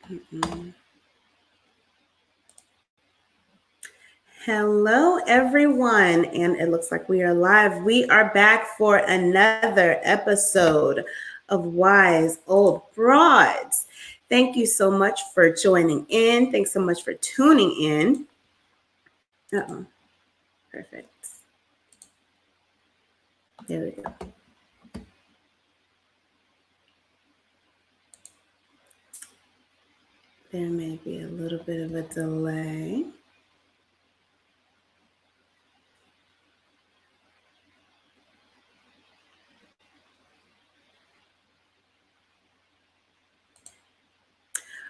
Mm-mm. Hello, everyone, and it looks like we are live. We are back for another episode of Wise Old Broads. Thank you so much for joining in. Thanks so much for tuning in. Uh-oh. Perfect. There we go. There may be a little bit of a delay.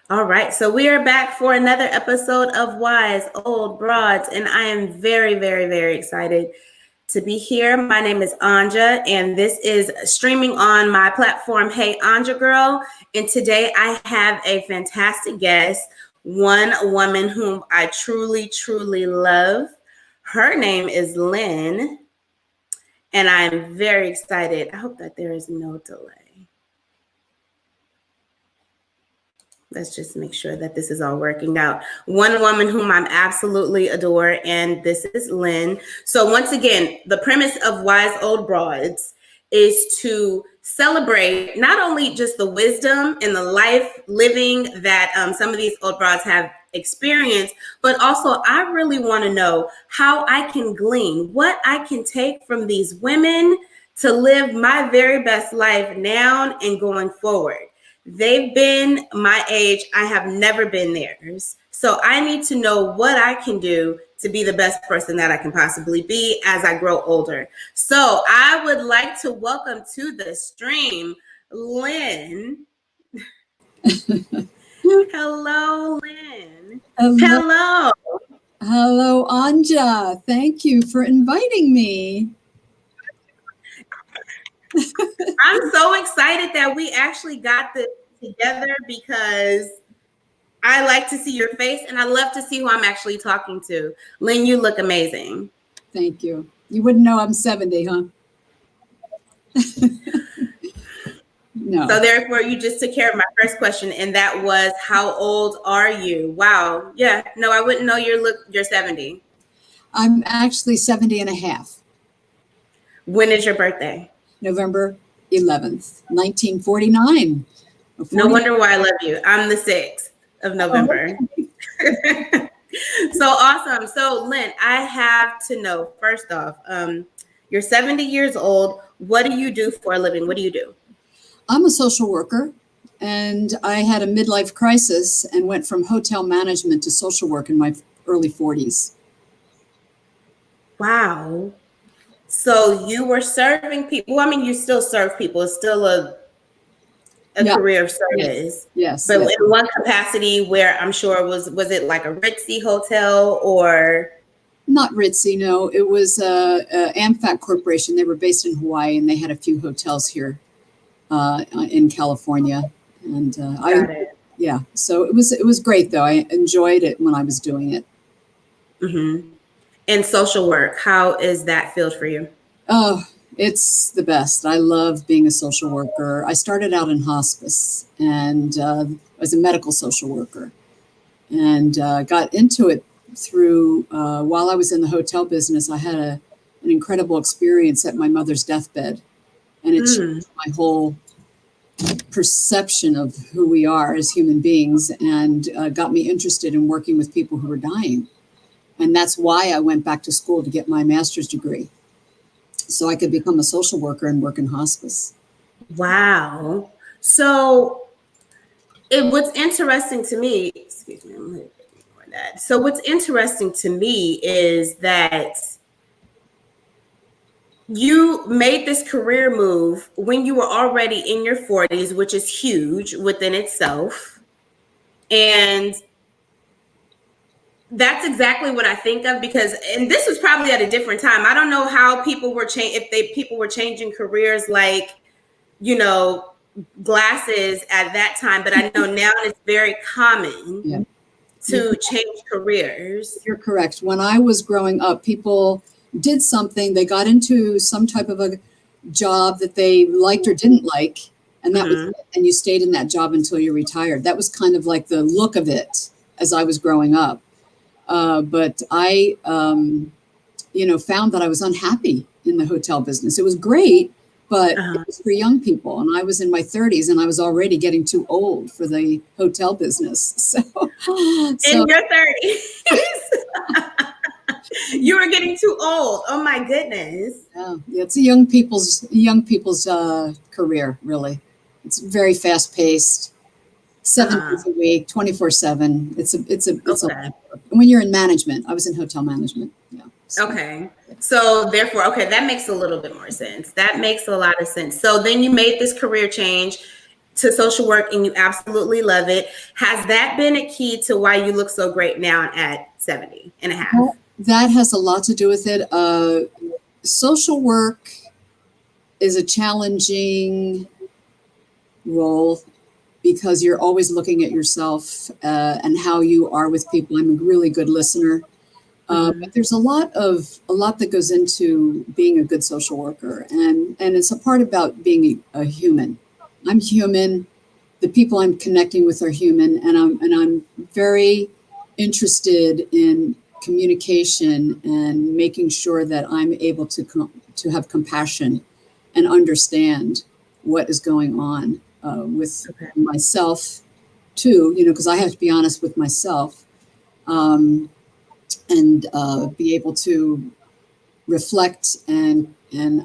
All right, so we are back for another episode of Wise Old Broads, and I am very, very, very excited to be here. My name is Anja, and this is streaming on my platform, Hey Anja Girl. And today I have a fantastic guest, one woman whom I truly, truly love. Her name is Lynne, and I'm very excited. I hope that there is no delay. Let's just make sure that this is all working out. One woman whom I'm absolutely adore, and this is Lynne. So once again, the premise of Wise Old Broads is to celebrate not only just the wisdom and the life living that some of these old broads have experienced, but also I really want to know how I can glean, what I can take from these women to live my very best life now and going forward. They've been my age. I have never been theirs. So I need to know what I can do to be the best person that I can possibly be as I grow older. So I would like to welcome to the stream, Lynne. Hello, Lynne. Hello. Hello, Anja. Thank you for inviting me. I'm so excited that we actually got this together because I like to see your face and I love to see who I'm actually talking to. Lynne, you look amazing. Thank you. You wouldn't know I'm 70, huh? No. So therefore, you just took care of my first question, and that was, how old are you? Wow. Yeah. No, I wouldn't know you're 70. I'm actually 70 and a half. When is your birthday? November 11th, 1949. No wonder why I love you. I'm the 6th of November. Oh, okay. So awesome. So Lynne, I have to know, first off, you're 70 years old. What do you do for a living? What do you do? I'm a social worker, and I had a midlife crisis and went from hotel management to social work in my early 40s. Wow. So you were serving people. Well, I mean, you still serve people. It's still a career of service. Yes. But in one capacity where I'm sure was it like a ritzy hotel or? Not ritzy, no. It was AmFac Corporation. They were based in Hawaii, and they had a few hotels here in California. And yeah, so it was great though. I enjoyed it when I was doing it. Mm-hmm. And social work, how is that field for you? Oh, it's the best. I love being a social worker. I started out in hospice and as a medical social worker, and got into it through while I was in the hotel business. I had an incredible experience at my mother's deathbed, and it changed my whole perception of who we are as human beings, and got me interested in working with people who were dying. And that's why I went back to school to get my master's degree, so I could become a social worker and work in hospice. Wow. So what's interesting to me, excuse me, I'm going to ignore that. So what's interesting to me is that you made this career move when you were already in your 40s, which is huge within itself. And that's exactly what I think of, because, and this was probably at a different time. I don't know how people were people were changing careers like, glasses at that time, but I know now it's very common to change careers. You're correct. When I was growing up, people did something, they got into some type of a job that they liked or didn't like, And that was it. And you stayed in that job until you retired. That was kind of like the look of it as I was growing up. But I, found that I was unhappy in the hotel business. It was great, but it was for young people. And I was in my 30s and I was already getting too old for the hotel business. In your 30s. You were getting too old. Oh my goodness. Yeah, it's a young people's career, really. It's very fast paced, 7 days a week, 24/7. It's a lot. When you're in management, I was in hotel management. Yeah. So. Okay. So therefore, that makes a little bit more sense. That makes a lot of sense. So then you made this career change to social work and you absolutely love it. Has that been a key to why you look so great now at 70 and a half? Well, that has a lot to do with it. Social work is a challenging role because you're always looking at yourself and how you are with people. I'm a really good listener. But there's a lot that goes into being a good social worker, and it's a part about being a human. I'm human. The people I'm connecting with are human, and I'm very interested in communication and making sure that I'm able to have compassion and understand what is going on with myself too. Because I have to be honest with myself. And be able to reflect and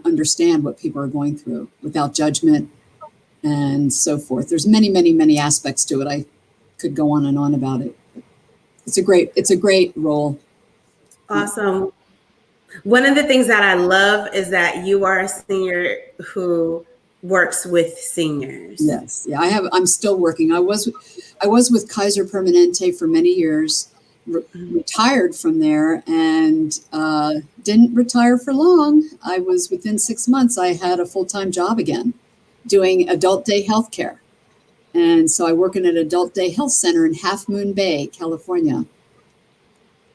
understand what people are going through without judgment and so forth. There's many, many, many aspects to it. I could go on and on about it. It's a great role. Awesome. One of the things that I love is that you are a senior who works with seniors. Yes. Yeah, I'm still working. I was with Kaiser Permanente for many years. Retired from there and didn't retire for long. I was within 6 months, I had a full-time job again doing adult day healthcare. And so I work in an adult day health center in Half Moon Bay, California.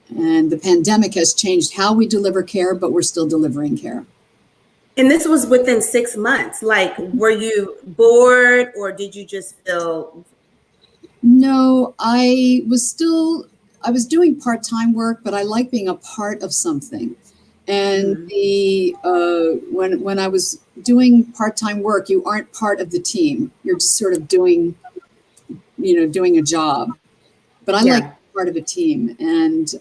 And the pandemic has changed how we deliver care, but we're still delivering care. And this was within 6 months. Like, were you bored or did you just feel? No, I was doing part-time work, but I like being a part of something. And when I was doing part-time work, you aren't part of the team. You're just sort of doing a job. But I like part of a team. And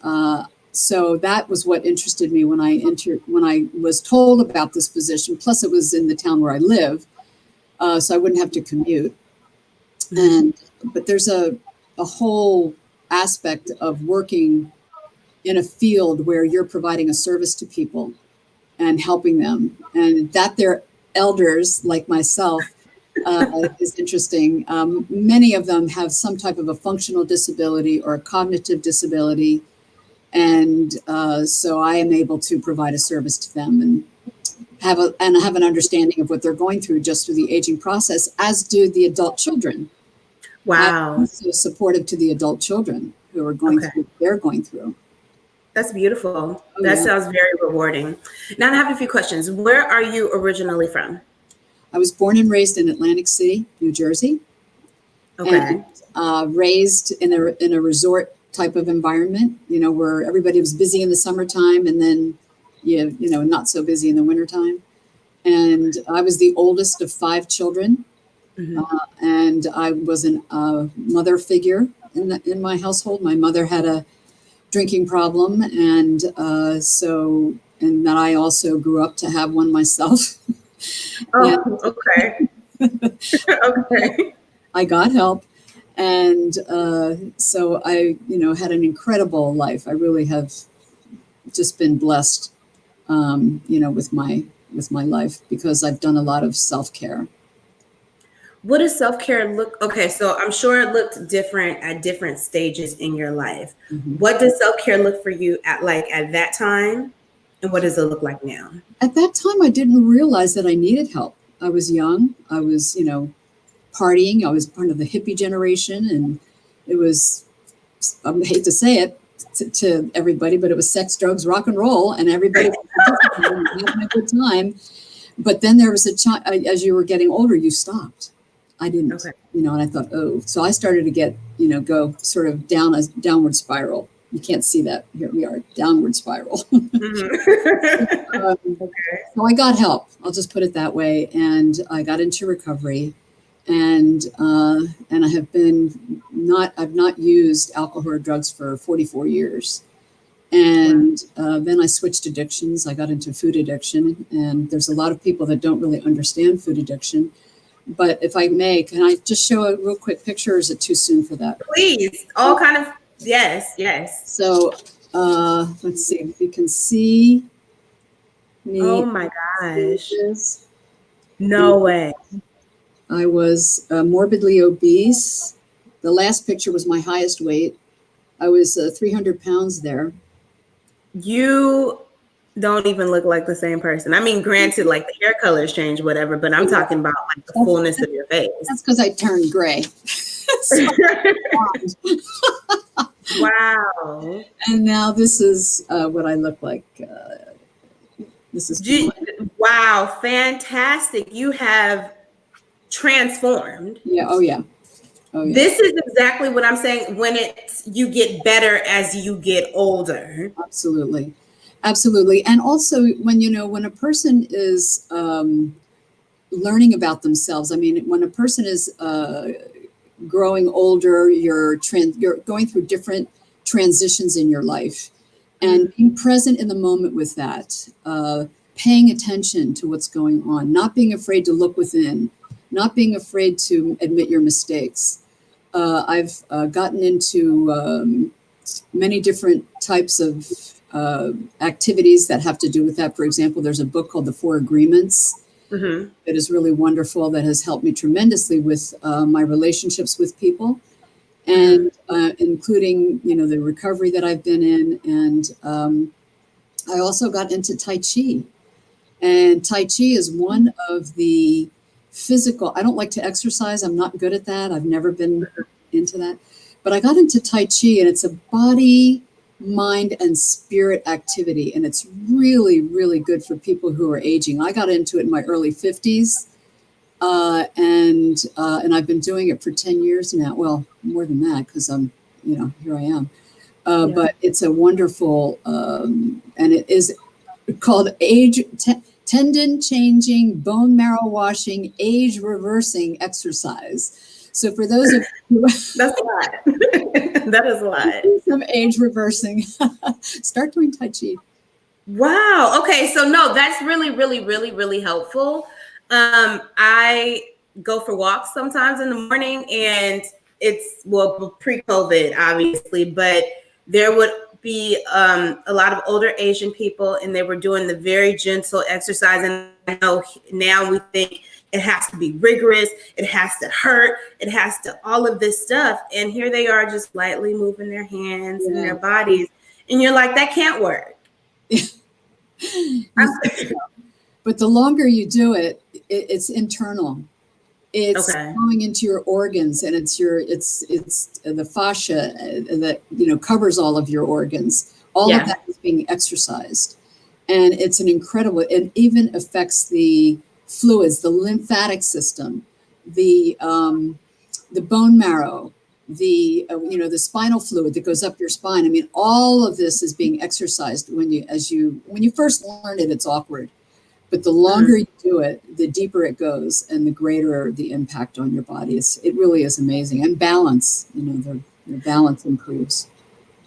so that was what interested me when I was told about this position. Plus it was in the town where I live, so I wouldn't have to commute. But there's a whole aspect of working in a field where you're providing a service to people and helping them, and that they're elders like myself is interesting. Many of them have some type of a functional disability or a cognitive disability, and so I am able to provide a service to them and have an understanding of what they're going through just through the aging process, as do the adult children. Wow. I'm so supportive to the adult children who are going through what they're going through. That's beautiful. That sounds very rewarding. Now I have a few questions. Where are you originally from? I was born and raised in Atlantic City, New Jersey. Okay. And, raised in a resort type of environment, where everybody was busy in the summertime and then, not so busy in the wintertime. And I was the oldest of 5 children. And I was a mother figure in my household. My mother had a drinking problem, and then I also grew up to have one myself. Okay. Okay. I got help, and so I, had an incredible life. I really have just been blessed, with my life, because I've done a lot of self-care. What does self-care look? Okay, so I'm sure it looked different at different stages in your life. What does self-care look for you at that time? And what does it look like now? At that time, I didn't realize that I needed help. I was young. I was, partying. I was part of the hippie generation. And it was, I hate to say it to everybody, but it was sex, drugs, rock and roll. And everybody was having a good time. But then there was as you were getting older, you stopped. I didn't, Okay. and I thought, oh, so I started to get, go sort of down a downward spiral. You can't see that. Here we are, downward spiral. Mm-hmm. Okay. So I got help. I'll just put it that way. And I got into recovery, and I have been I've not used alcohol or drugs for 44 years. And then I switched addictions. I got into food addiction, and there's a lot of people that don't really understand food addiction. But if I may, can I just show a real quick picture, or is it too soon for that? Please. All kind of, yes. So let's see if you can see me. Oh my gosh. No way. I was morbidly obese. The last picture was my highest weight. I was 300 pounds there. You don't even look like the same person. I mean, granted, like the hair colors change, whatever, but I'm talking about like the fullness of your face. That's because I turned gray. Wow. And now this is what I look like. This is wow, fantastic. You have transformed. Yeah. Oh yeah. This is exactly what I'm saying. When you get better as you get older. Absolutely. And also when a person is learning about themselves, I mean, when a person is growing older, you're going through different transitions in your life, and being present in the moment with that, paying attention to what's going on, not being afraid to look within, not being afraid to admit your mistakes. I've gotten into many different types of activities that have to do with that. For example, there's a book called The Four Agreements that is really wonderful, that has helped me tremendously with my relationships with people, and including, the recovery that I've been in. And I also got into Tai Chi. And Tai Chi is one of the physical, I don't like to exercise. I'm not good at that. I've never been into that. But I got into Tai Chi, and it's a body, mind, and spirit activity. And it's really, really good for people who are aging. I got into it in my early 50s. And I've been doing it for 10 years now. Well, more than that, because I'm, here I am. But it's a wonderful, and it is called tendon changing, bone marrow washing, age reversing exercise. So for those of you, that's a lot. That is a lot. Some age reversing. Start doing Tai Chi. Wow. Okay. So no, that's really, really, really, really helpful. I go for walks sometimes in the morning, and it's, well, pre-COVID, obviously, but there would be a lot of older Asian people, and they were doing the very gentle exercise. And I know now we think it has to be rigorous, it has to hurt, it has to all of this stuff. And here they are just lightly moving their hands and their bodies. And you're like, that can't work. But the longer you do it, it's internal. It's going into your organs, and it's the fascia that covers all of your organs. All of that is being exercised, and it's an incredible. It even affects the fluids, the lymphatic system, the bone marrow, the the spinal fluid that goes up your spine. I mean, all of this is being exercised when you first learn it. It's awkward. But the longer you do it, the deeper it goes, and the greater the impact on your body. It really is amazing. And balance, the balance improves.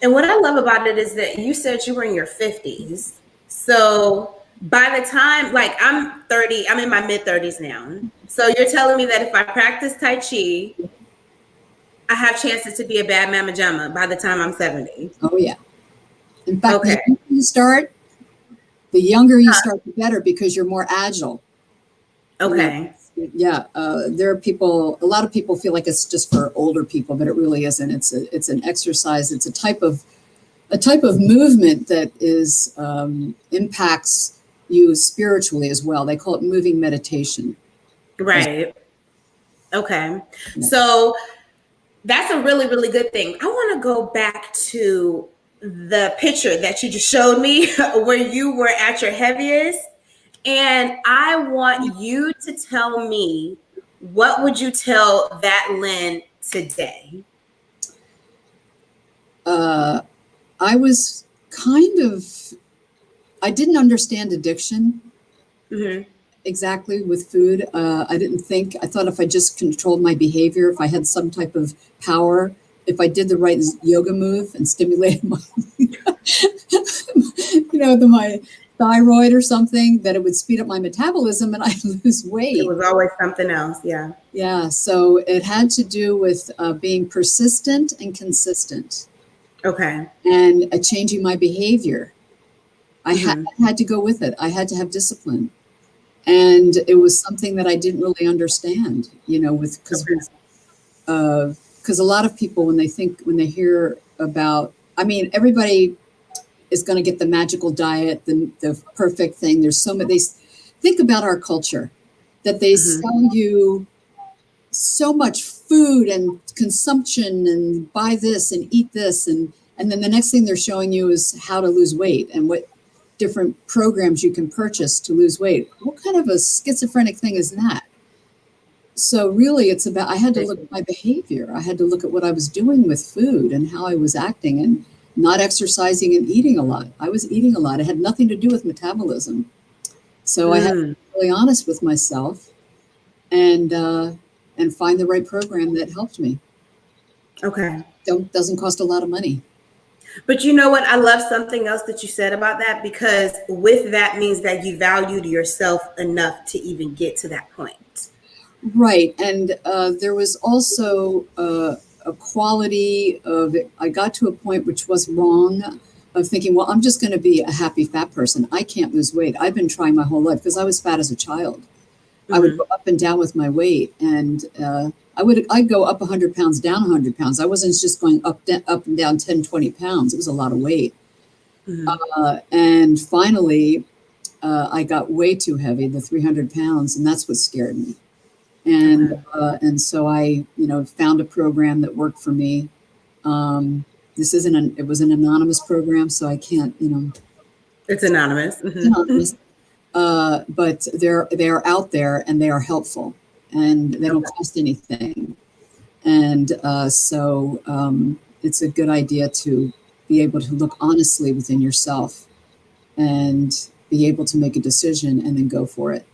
And what I love about it is that you said you were in your 50s. So by the time, like, I'm 30, I'm in my mid 30s now. So you're telling me that if I practice Tai Chi, I have chances to be a bad mama jamma by the time I'm 70. Oh yeah. In fact, the younger you start, the better, because you're more agile. Okay. There are people, a lot of people feel like it's just for older people, but it really isn't. It's an exercise. It's a type of movement that is impacts you spiritually as well. They call it moving meditation. Right. Okay. So that's a really, really good thing. I want to go back to the picture that you just showed me where you were at your heaviest. And I want you to tell me what would you tell that Lynne today? I was I didn't understand addiction exactly with food. I didn't think, I thought if I just controlled my behavior, if I had some type of power, if I did the right yoga move and stimulated my, my thyroid or something, that it would speed up my metabolism and I'd lose weight. It was always something else. Yeah. Yeah. So it had to do with being persistent and consistent. Okay. And changing my behavior. I had to go with it. I had to have discipline. And it was something that I didn't really understand, because a lot of people, when they hear about, everybody is going to get the magical diet, the perfect thing. There's so many, they think about our culture, that they sell you so much food and consumption and buy this and eat this. And then the next thing they're showing you is how to lose weight and what different programs you can purchase to lose weight. What kind of a schizophrenic thing is that? So really it's about, I had to look at my behavior. I had to look at what I was doing with food and how I was acting and not exercising and eating a lot. I was eating a lot. It had nothing to do with metabolism. So I had to be really honest with myself and find the right program that helped me. Okay. Doesn't cost a lot of money. But you know what? I love something else that you said about that, because with that means that you valued yourself enough to even get to that point. Right. And there was also a quality of it. I got to a point which was wrong, of thinking, well, I'm just going to be a happy fat person. I can't lose weight. I've been trying my whole life because I was fat as a child. I would go up and down with my weight, and I'd go up 100 pounds, down 100 pounds. I wasn't just going up and down 10, 20 pounds. It was a lot of weight. And finally, I got way too heavy, the 300 pounds, and that's what scared me. And so I, found a program that worked for me. It was an anonymous program, so I can't, It's anonymous. It's anonymous. But they're out there and they are helpful and they don't cost anything. And so it's a good idea to be able to look honestly within yourself and be able to make a decision and then go for it.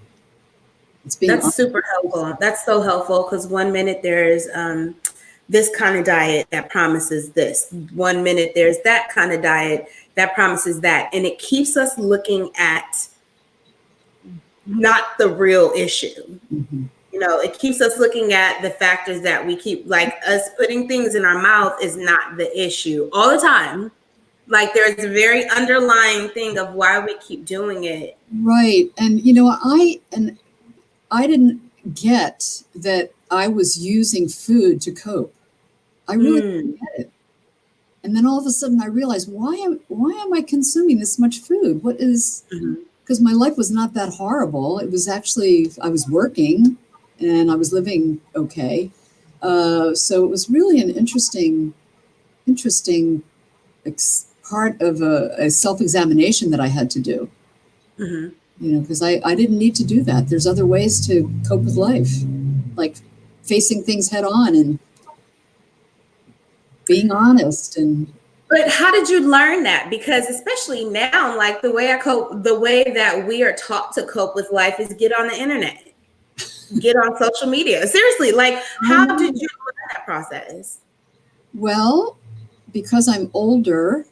That's super helpful. That's so helpful, because one minute there's this kind of diet that promises this. One minute there's that kind of diet that promises that. And it keeps us looking at not the real issue. It keeps us looking at the factors that we keep, like us putting things in our mouth is not the issue all the time. Like there's a very underlying thing of why we keep doing it. Right. And, I didn't get that I was using food to cope. I really didn't get it. And then all of a sudden I realized, why am I consuming this much food? What is, because my life was not that horrible. It was actually, I was working and I was living okay. So it was really an interesting part of a self-examination that I had to do. Because I didn't need to do that. There's other ways to cope with life, like facing things head on and being honest. But how did you learn that? Because especially now, like the way that we are taught to cope with life is get on the internet, get on social media. Seriously, like how did you learn that process? Well, because I'm older,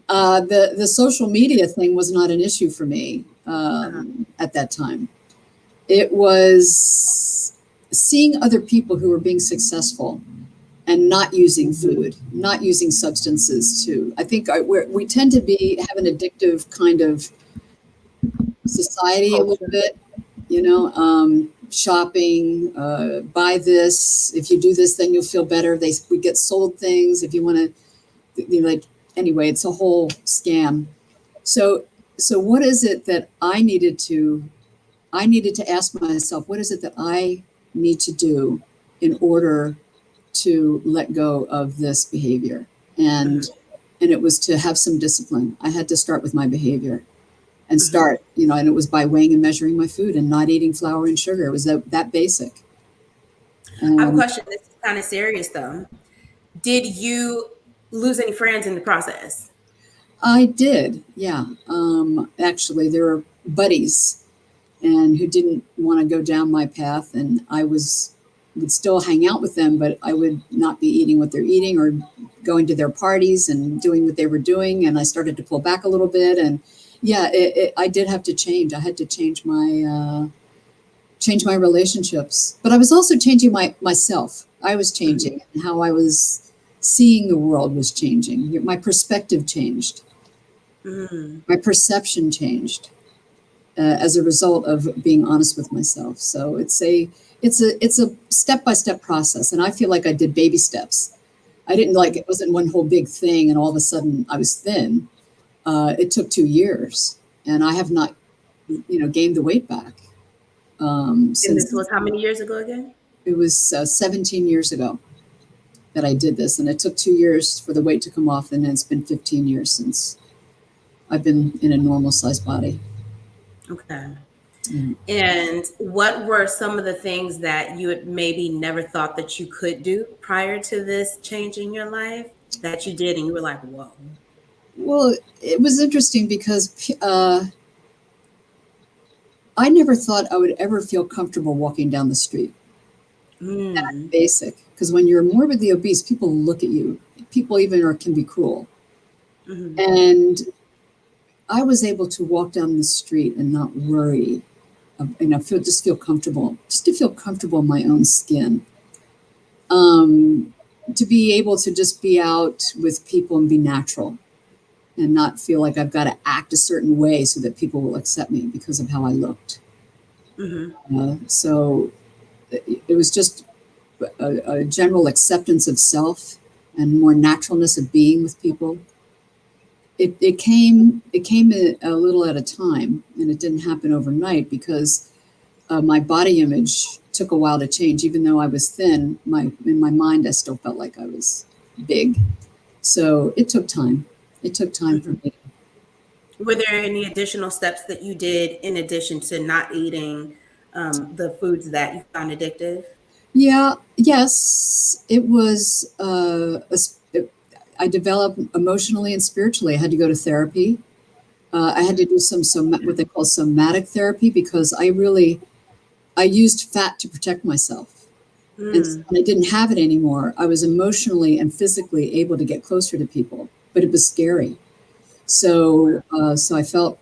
the social media thing was not an issue for me at that time. It was seeing other people who were being successful and not using food, not using substances too. I think we tend to have an addictive kind of society a little bit, shopping, buy this. If you do this, then you'll feel better. We get sold things. If you want to, anyway, it's a whole scam. So what is it that I needed to ask myself, what is it that I need to do in order to let go of this behavior? And it was to have some discipline. I had to start with my behavior. and start, and it was by weighing and measuring my food and not eating flour and sugar. It was that basic. I have a question. This is kind of serious though. Did you lose any friends in the process? I did, yeah. Actually, there were buddies and who didn't want to go down my path, and I would still hang out with them, but I would not be eating what they're eating or going to their parties and doing what they were doing. And I started to pull back a little bit, and yeah, I did have to change. I had to change my relationships, but I was also changing myself. I was changing, and how I was seeing the world was changing. My perspective changed. My perception changed as a result of being honest with myself. So it's a step-by-step process, and I feel like I did baby steps. I didn't it wasn't one whole big thing, and all of a sudden I was thin. It took 2 years, and I have not, gained the weight back. And this was how many years ago again? It was 17 years ago that I did this, and it took 2 years for the weight to come off, and it's been 15 years since I've been in a normal size body. Okay. And what were some of the things that you had maybe never thought that you could do prior to this change in your life that you did and you were like, whoa? Well, it was interesting because I never thought I would ever feel comfortable walking down the street. That's basic. Because when you're morbidly obese, people look at you. People even can be cruel. And I was able to walk down the street and not worry. Just feel comfortable. Just to feel comfortable in my own skin. To be able to just be out with people and be natural. And not feel like I've got to act a certain way so that people will accept me because of how I looked. So it was just a general acceptance of self and more naturalness of being with people. It came a little at a time, and it didn't happen overnight because my body image took a while to change. Even though I was thin, in my mind I still felt like I was big. So it took time. It took time for me. Were there any additional steps that you did in addition to not eating the foods that you found addictive? Yes, it was. I developed emotionally and spiritually. I had to go to therapy. I had to do what they call somatic therapy because I used fat to protect myself. And when I didn't have it anymore, I was emotionally and physically able to get closer to people. But it was scary. So I felt,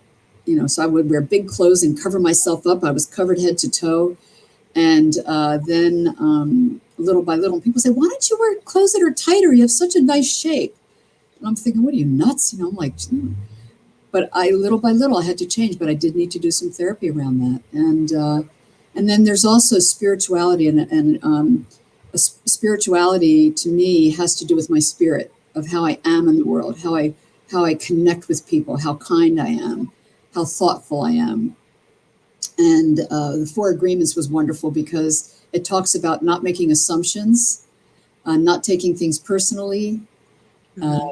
so I would wear big clothes and cover myself up. I was covered head to toe. And then little by little, people say, why don't you wear clothes that are tighter? You have such a nice shape. And I'm thinking, what are you, nuts? I'm like, but little by little, I had to change, but I did need to do some therapy around that. And then there's also spirituality, and spirituality to me has to do with my spirit of how I am in the world, how I connect with people, how kind I am, how thoughtful I am. And the 4 Agreements was wonderful because it talks about not making assumptions, not taking things personally,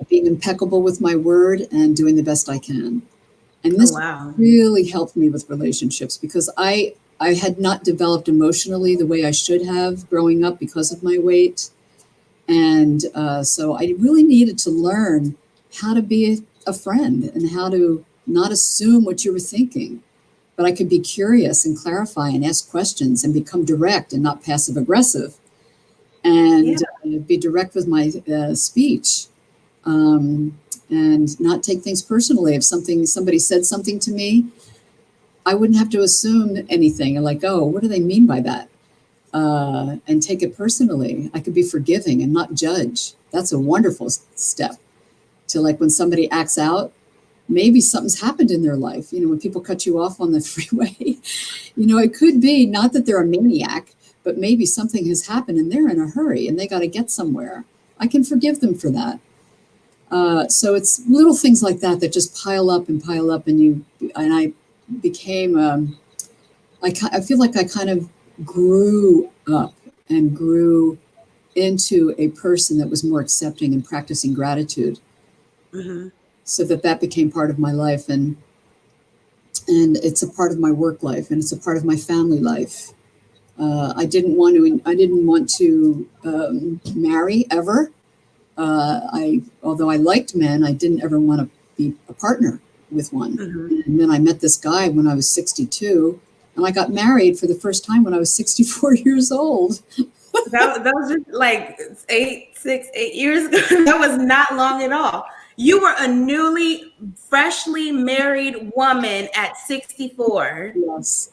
being impeccable with my word, and doing the best I can. And this really helped me with relationships because I had not developed emotionally the way I should have growing up because of my weight. And so I really needed to learn how to be a friend and how to not assume what you were thinking, but I could be curious and clarify and ask questions and become direct and not passive aggressive, and be direct with my speech, and not take things personally. If somebody said something to me, I wouldn't have to assume anything and like, oh, what do they mean by that? And take it personally. I could be forgiving and not judge. That's a wonderful step to, like, when somebody acts out, maybe something's happened in their life. When people cut you off on the freeway, it could be not that they're a maniac, but maybe something has happened and they're in a hurry and they got to get somewhere. I can forgive them for that. So it's little things like that that just pile up, and I became, I feel like I kind of grew up and grew into a person that was more accepting and practicing gratitude. So that became part of my life. And and it's a part of my work life, and it's a part of my family life. I didn't want to marry ever. Although I liked men, I didn't ever want to be a partner with one. Mm-hmm. And then I met this guy when I was 62, and I got married for the first time when I was 64 years old. That was just like 8 years ago. That was not long at all. You were a freshly married woman at 64. Yes.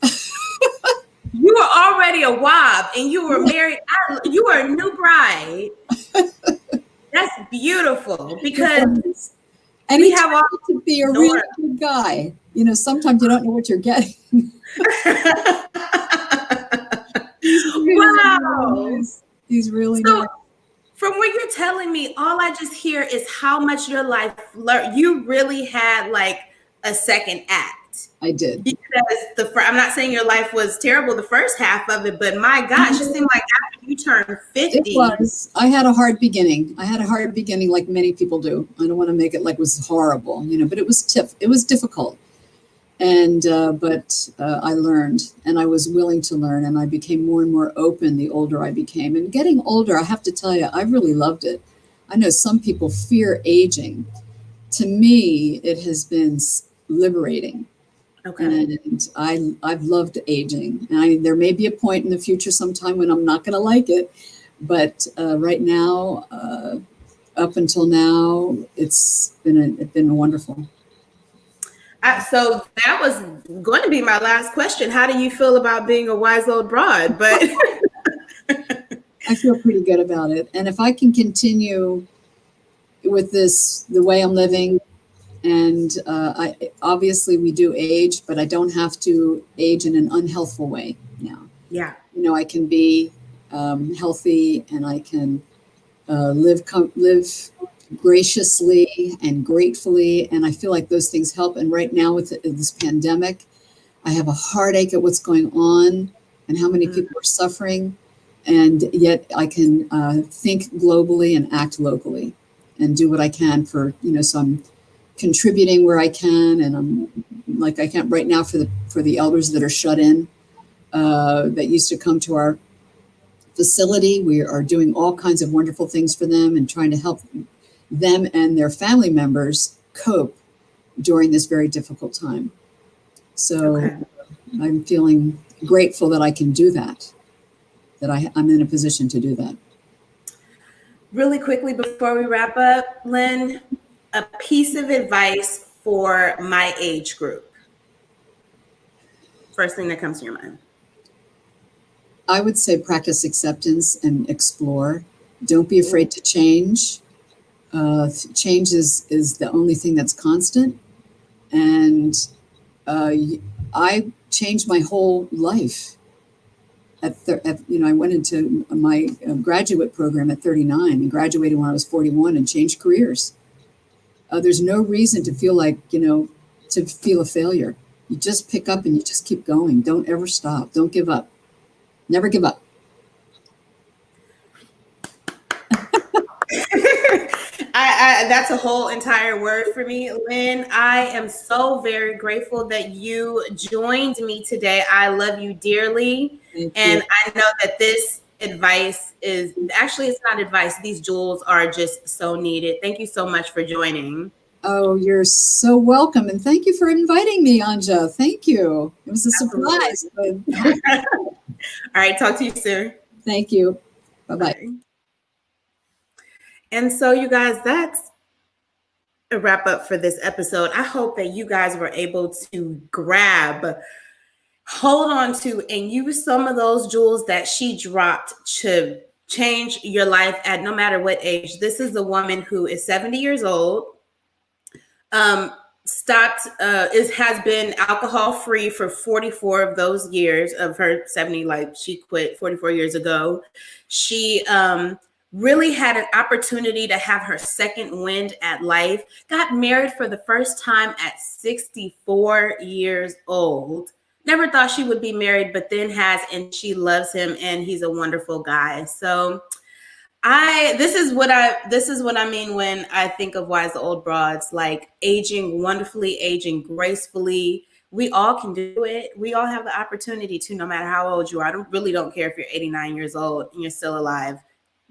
You were already a wob and you were married. You were a new bride. That's beautiful because and we he have turned out to be a really good guy. You know, sometimes you don't know what you're getting. Wow. He's really nice. From what you're telling me, all I just hear is how much your life you really had like a second act. I did. Because I'm not saying your life was terrible the first half of it, but my gosh, it seemed like after you turned 50. It was. I had a hard beginning. Like many people do. I don't want to make it like it was horrible, you know, but it was difficult. And but I learned, and I was willing to learn, and I became more and more open the older I became. And getting older, I have to tell you, I really loved it. I know some people fear aging. To me, it has been liberating. Okay. And I've loved aging. And there may be a point in the future sometime when I'm not going to like it, but right now, up until now, it's been wonderful. So that was going to be my last question. How do you feel about being a wise old broad? But I feel pretty good about it. And if I can continue with this, the way I'm living, and obviously we do age, but I don't have to age in an unhealthful way now. Yeah. You know, I can be healthy, and I can live graciously and gratefully, and I feel like those things help. And right now with this pandemic, I have a heartache at what's going on and how many people are suffering, and yet I can think globally and act locally and do what I can for, you know, so I'm contributing where I can, and I'm like, I can't right now for the elders that are shut in, that used to come to our facility. We are doing all kinds of wonderful things for them and trying to help them and their family members cope during this very difficult time. So I'm feeling grateful that I can do that, I'm in a position to do that. Really quickly before we wrap up, Lynne, a piece of advice for my age group. First thing that comes to your mind. I would say practice acceptance and explore. Don't be afraid to change. Change is the only thing that's constant. And I changed my whole life. I went into my graduate program at 39 and graduated when I was 41 and changed careers. There's no reason to feel like, to feel a failure. You just pick up and you just keep going. Don't ever stop. Don't give up. Never give up. That's a whole entire word for me, Lynne. I am so very grateful that you joined me today. I love you dearly. And I know that this advice it's not advice. These jewels are just so needed. Thank you so much for joining. Oh, you're so welcome. And thank you for inviting me, Anja. Thank you. It was a surprise. All right. Talk to you soon. Thank you. Bye-bye. Bye. And so, you guys, that's a wrap up for this episode. I hope that you guys were able to hold on to, and use some of those jewels that she dropped to change your life at no matter what age. This is a woman who is 70 years old, has been alcohol free for 44 of those years of her 70. Like, she quit 44 years ago. She really had an opportunity to have her second wind at life, got married for the first time at 64 years old. Never thought she would be married, but then has, and she loves him, and he's a wonderful guy. So this is what I mean when I think of Wise Old Broads, like aging wonderfully, aging gracefully, We all can do it. We all have the opportunity to, no matter how old you are. I really don't care if you're 89 years old and you're still alive.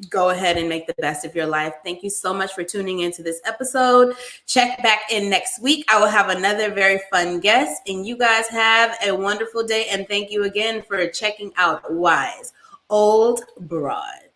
Go ahead and make the best of your life. Thank you so much for tuning into this episode. Check back in next week. I will have another very fun guest, and you guys have a wonderful day. And thank you again for checking out Wise Old Broads.